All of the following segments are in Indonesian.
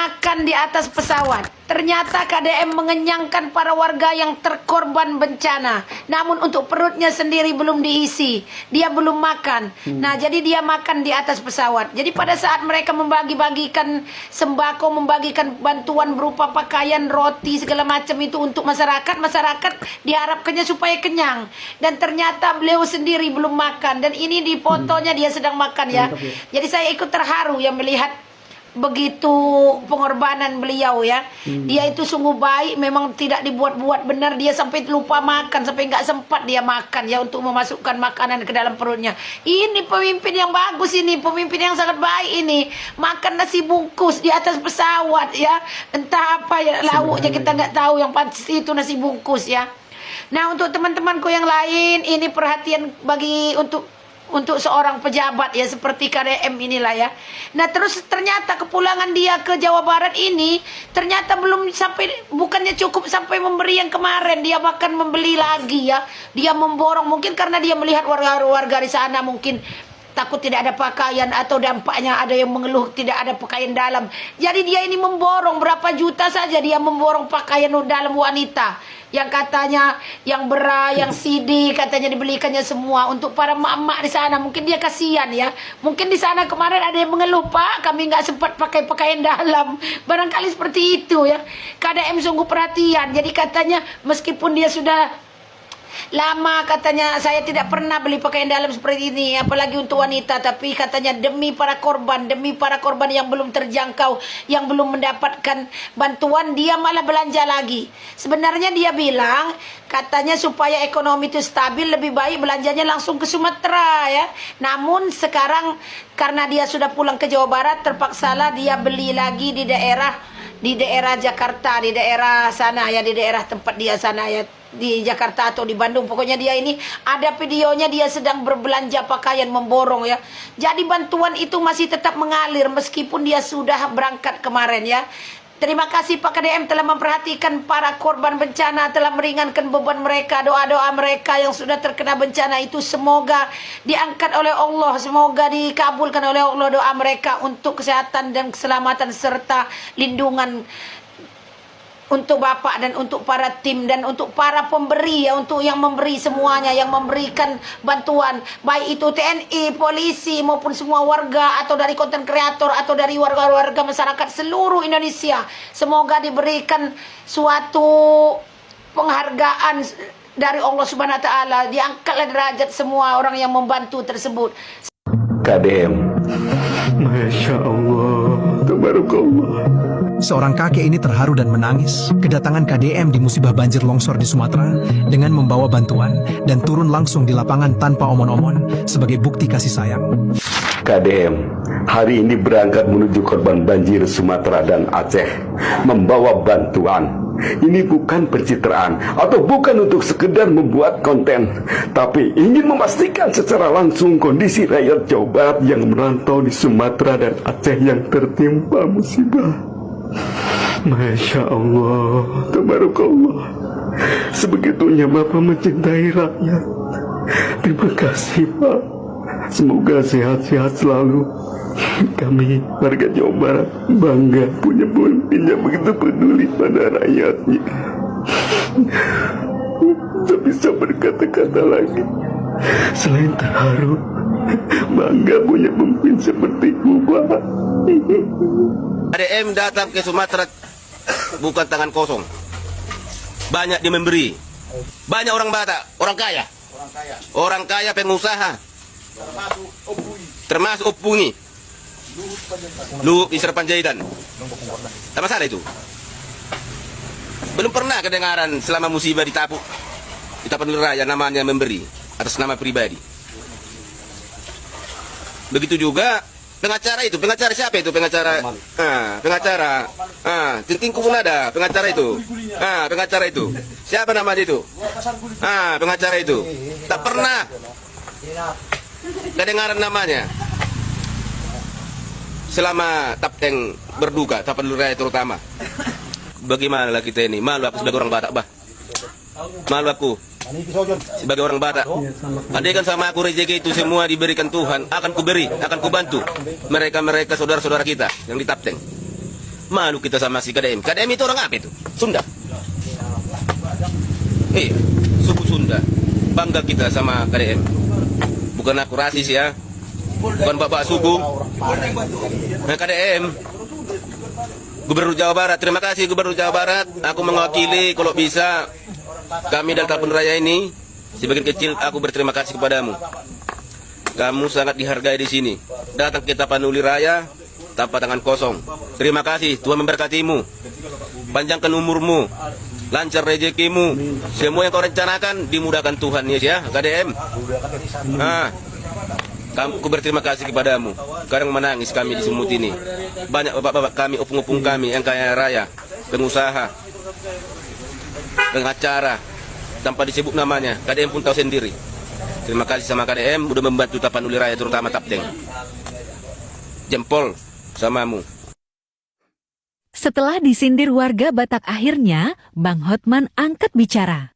makan di atas pesawat. Ternyata KDM mengenyangkan para warga yang terkorban bencana. Namun untuk perutnya sendiri belum diisi. Dia belum makan. Nah, jadi dia makan di atas pesawat. Jadi pada saat mereka membagi-bagikan sembako, membagikan bantuan berupa pakaian, roti, segala macam itu untuk masyarakat, masyarakat diharapkannya supaya kenyang. Dan ternyata beliau sendiri belum makan. Dan ini di fotonya dia sedang makan ya. Jadi saya ikut terharu ya melihat begitu pengorbanan beliau ya. Dia itu sungguh baik, memang tidak dibuat-buat benar. Dia sampai lupa makan, sampai nggak sempat dia makan ya untuk memasukkan makanan ke dalam perutnya. Ini pemimpin yang bagus, ini pemimpin yang sangat baik ini. Makan nasi bungkus di atas pesawat ya. Entah apa ya lauknya kita nggak tahu, yang pasti itu nasi bungkus ya. Nah, untuk teman-temanku yang lain, ini perhatian bagi untuk seorang pejabat ya seperti KDM inilah ya. Nah, terus ternyata kepulangan dia ke Jawa Barat ini ternyata belum sampai, bukannya cukup sampai memberi yang kemarin, dia bahkan membeli lagi ya. Dia memborong, mungkin karena dia melihat warga-warga di sana mungkin takut tidak ada pakaian, atau dampaknya ada yang mengeluh tidak ada pakaian dalam. Jadi dia ini memborong berapa juta saja, dia memborong pakaian dalam wanita. Yang katanya yang bra, yang CD katanya dibelikannya semua untuk para emak-emak di sana. Mungkin dia kasihan ya. Mungkin di sana kemarin ada yang mengeluh, Pak, kami nggak sempat pakai pakaian dalam. Barangkali seperti itu ya. KDM sungguh perhatian. Jadi katanya meskipun dia sudah lama, katanya saya tidak pernah beli pakaian dalam seperti ini, apalagi untuk wanita. Tapi katanya demi para korban yang belum terjangkau, yang belum mendapatkan bantuan, dia malah belanja lagi. Sebenarnya dia bilang katanya supaya ekonomi itu stabil, lebih baik belanjanya langsung ke Sumatera ya. Namun sekarang karena dia sudah pulang ke Jawa Barat, terpaksalah dia beli lagi di daerah Jakarta, di daerah sana ya, di daerah tempat dia sana ya, di Jakarta atau di Bandung. Pokoknya dia ini ada videonya, dia sedang berbelanja pakaian, memborong ya. Jadi bantuan itu masih tetap mengalir meskipun dia sudah berangkat kemarin ya. Terima kasih Pak KDM telah memperhatikan para korban bencana, telah meringankan beban mereka. Doa-doa mereka yang sudah terkena bencana itu semoga diangkat oleh Allah, semoga dikabulkan oleh Allah doa mereka untuk kesehatan dan keselamatan serta lindungan untuk Bapak dan untuk para tim dan untuk para pemberi ya, untuk yang memberi semuanya, yang memberikan bantuan, baik itu TNI, polisi maupun semua warga, atau dari konten kreator, atau dari warga-warga masyarakat seluruh Indonesia. Semoga diberikan suatu penghargaan dari Allah Subhanahu wa taala, diangkatlah derajat semua orang yang membantu tersebut. KDM, Masya Allah, Tabarakallah. Seorang kakek ini terharu dan menangis kedatangan KDM di musibah banjir longsor di Sumatera dengan membawa bantuan dan turun langsung di lapangan tanpa omon-omon sebagai bukti kasih sayang. KDM hari ini berangkat menuju korban banjir Sumatera dan Aceh membawa bantuan. Ini bukan pencitraan atau bukan untuk sekedar membuat konten, tapi ingin memastikan secara langsung kondisi rakyat Jawa Barat yang merantau di Sumatera dan Aceh yang tertimpa musibah. Masya Allah, Tabarakallah. Sebegitunya Bapak mencintai rakyat. Terima kasih Pak. Semoga sehat-sehat selalu. Kami warga Jawa Barat bangga punya pemimpin yang begitu peduli pada rakyatnya. Tak bisa berkata-kata lagi selain terharu, bangga punya pemimpin sepertimu Pak. KDM datang ke Sumatera bukan tangan kosong. Banyak dia memberi. Banyak orang Batak, orang kaya. Orang kaya pengusaha. Termasuk Opuni. Luhut Isra Panjaitan. Tak masalah itu. Belum pernah kedengaran selama musibah di Tapanuli Raya namanya memberi atas nama pribadi. Begitu juga pengacara itu, pengacara siapa itu pengacara? Pengacara. Tintingku pun ada pengacara itu. Pengacara itu. Siapa namanya itu? Pengacara itu. Tak pernah kedengaran namanya. Selama Tapteng berduka, Tapanuli Raya terutama. Bagaimana kita ini? Malu aku sebagai orang Batak, bah. Malu aku sebagai orang Batak. Andai kan sama aku rezeki itu semua diberikan Tuhan, akan kuberi, akan kubantu mereka-mereka saudara-saudara kita yang di Tapteng. Malu kita sama si KDM. KDM itu orang apa itu? Sunda. Iya, suku Sunda. Bangga kita sama KDM. Bukan aku rasis ya. Bukan bapak suku. Nah, KDM. Gubernur Jawa Barat, terima kasih Gubernur Jawa Barat. Aku mewakili kalau bisa kami dari Kampung Raya ini, sebagian kecil aku berterima kasih kepadamu. Kamu sangat dihargai di sini. Datang ke Tapanuli Raya tanpa tangan kosong. Terima kasih, Tuhan memberkatimu. Panjangkan umurmu, lancar rezekimu. Semua yang kau rencanakan dimudahkan Tuhan ya, KDM. Aku berterima kasih kepadamu. Sekarang menangis kami di Sumut ini. Banyak bapak-bapak kami, opung-opung kami yang kaya raya, pengusaha, pengacara, tanpa disebut namanya. KDM pun tahu sendiri. Terima kasih sama KDM udah membantu Tapanuli Raya, terutama Tapteng. Jempol samamu. Setelah disindir warga Batak, akhirnya Bang Hotman angkat bicara.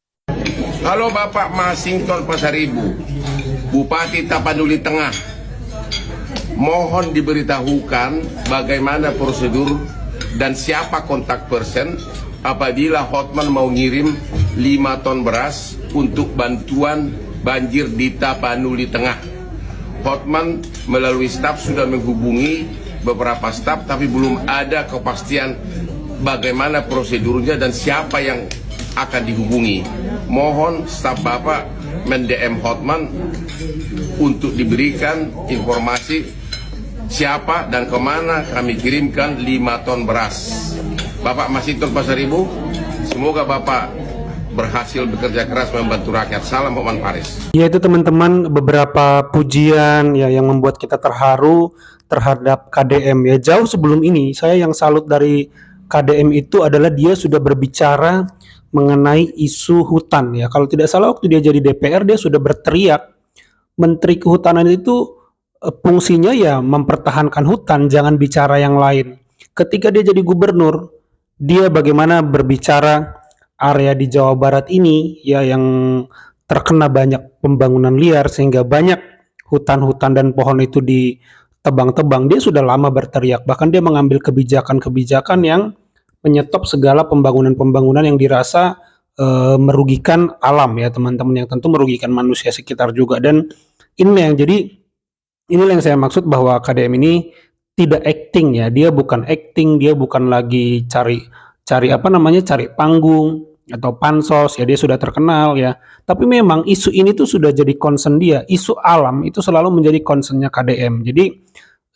Halo Bapak Masington Pasaribu, Bupati Tapanuli Tengah. Mohon diberitahukan bagaimana prosedur dan siapa kontak person apabila Hotman mau ngirim 5 ton beras untuk bantuan banjir di Tapanuli Tengah. Hotman melalui staf sudah menghubungi beberapa staf, tapi belum ada kepastian bagaimana prosedurnya dan siapa yang akan dihubungi. Mohon staf Bapak men-DM Hotman untuk diberikan informasi siapa dan kemana kami kirimkan 5 ton beras. Bapak Masington Pasaribu, semoga Bapak berhasil bekerja keras membantu rakyat. Salam Hotman Paris. Ya, itu teman-teman beberapa pujian ya yang membuat kita terharu terhadap KDM ya. Jauh sebelum ini saya yang salut dari KDM itu adalah dia sudah berbicara mengenai isu hutan ya. Kalau tidak salah waktu dia jadi DPR dia sudah berteriak Menteri Kehutanan itu fungsinya ya mempertahankan hutan, jangan bicara yang lain. Ketika dia jadi gubernur, dia bagaimana berbicara area di Jawa Barat ini ya yang terkena banyak pembangunan liar sehingga banyak hutan-hutan dan pohon itu ditebang-tebang. Dia sudah lama berteriak, bahkan dia mengambil kebijakan-kebijakan yang menyetop segala pembangunan-pembangunan yang dirasa merugikan alam ya teman-teman, yang tentu merugikan manusia sekitar juga. Dan inilah yang saya maksud bahwa KDM ini tidak acting ya, dia bukan acting, dia bukan lagi cari panggung atau pansos ya, dia sudah terkenal ya. Tapi memang isu ini tuh sudah jadi concern dia, isu alam itu selalu menjadi concernnya KDM. Jadi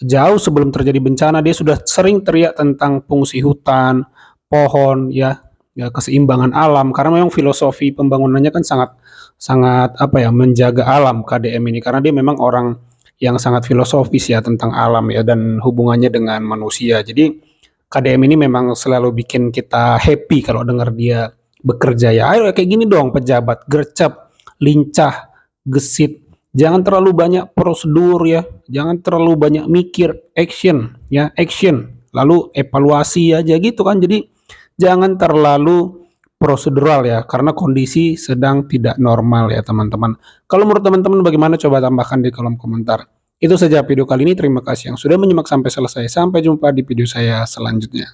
jauh sebelum terjadi bencana dia sudah sering teriak tentang fungsi hutan, pohon ya keseimbangan alam, karena memang filosofi pembangunannya kan sangat menjaga alam KDM ini, karena dia memang orang yang sangat filosofis ya tentang alam ya dan hubungannya dengan manusia. Jadi KDM ini memang selalu bikin kita happy kalau dengar dia bekerja ya. Ayo kayak gini dong pejabat, gercep, lincah, gesit. Jangan terlalu banyak prosedur ya, jangan terlalu banyak mikir, action, lalu evaluasi aja gitu kan. Jadi jangan terlalu prosedural ya, karena kondisi sedang tidak normal ya teman-teman. Kalau menurut teman-teman bagaimana, coba tambahkan di kolom komentar. Itu saja video kali ini, terima kasih yang sudah menyimak sampai selesai. Sampai jumpa di video saya selanjutnya.